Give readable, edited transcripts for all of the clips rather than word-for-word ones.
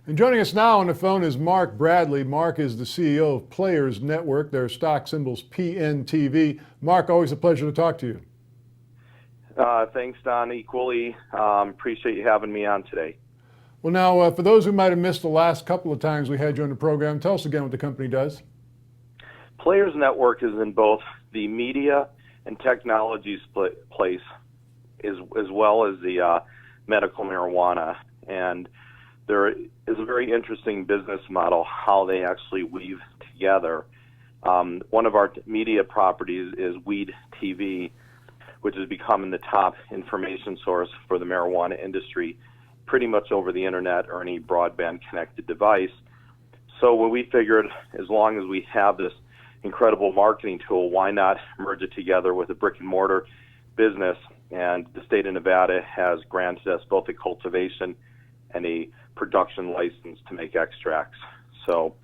And joining us now on the phone is Mark Bradley. Mark is the CEO of Players Network. Their stock symbol's PNTV. Mark, always a pleasure to talk to you. Thanks, Don. Equally, appreciate you having me on today. Well, now, for those who might have missed the last couple of times we had you on the program, tell us again what the company does. Players Network is in both the media and technology place, as well as the medical marijuana. And there is a very interesting business model how they actually weave together. One of our media properties is Weed TV, which has become the top information source for the marijuana industry, pretty much over the internet or any broadband connected device. So when we figured, as long as we have this incredible marketing tool, why not merge it together with a brick and mortar business? And the state of Nevada has granted us both a cultivation and a production license to make extracts. So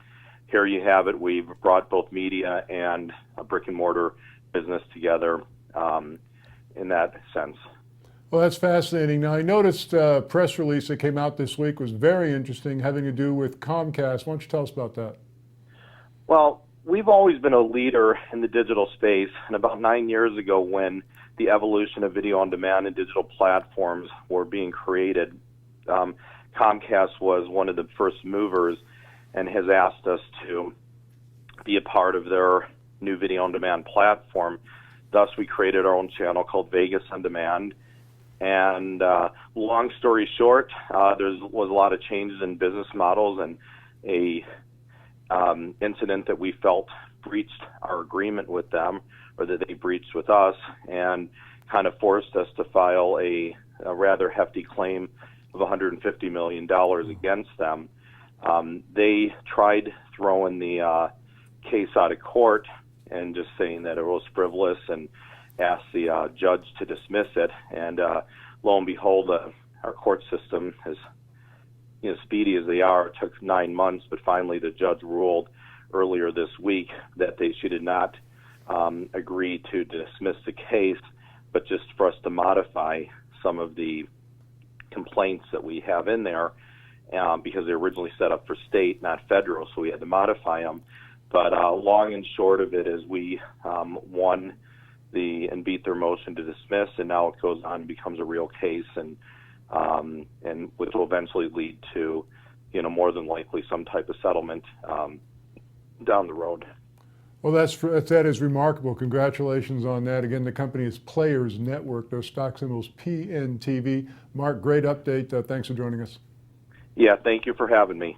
here you have it. We've brought both media and a brick and mortar business together in that sense. Well, that's fascinating. Now, I noticed a press release that came out this week was very interesting, having to do with Comcast. Why don't you tell us about that? Well, we've always been a leader in the digital space, and about 9 years ago, when the evolution of video on demand and digital platforms were being created, Comcast was one of the first movers and has asked us to be a part of their new video on demand platform. Thus, we created our own channel called Vegas On Demand. And long story short, there was a lot of changes in business models, and a incident that we felt breached our agreement with them, or that they breached with us, and kind of forced us to file a rather hefty claim of $150 million against them. They tried throwing the case out of court and just saying that it was frivolous, and asked the judge to dismiss it. And lo and behold, our court system, as speedy as they are, it took 9 months, but finally the judge ruled earlier this week that she did not agree to dismiss the case, but just for us to modify some of the complaints that we have in there, because they were originally set up for state, not federal, so we had to modify them. But long and short of it is we won and beat their motion to dismiss, and now it goes on and becomes a real case, and which will eventually lead to, more than likely some type of settlement down the road. Well, that is remarkable. Congratulations on that. Again, the company is Players Network. Their stock symbol's PNTV. Mark, great update. Thanks for joining us. Yeah, thank you for having me.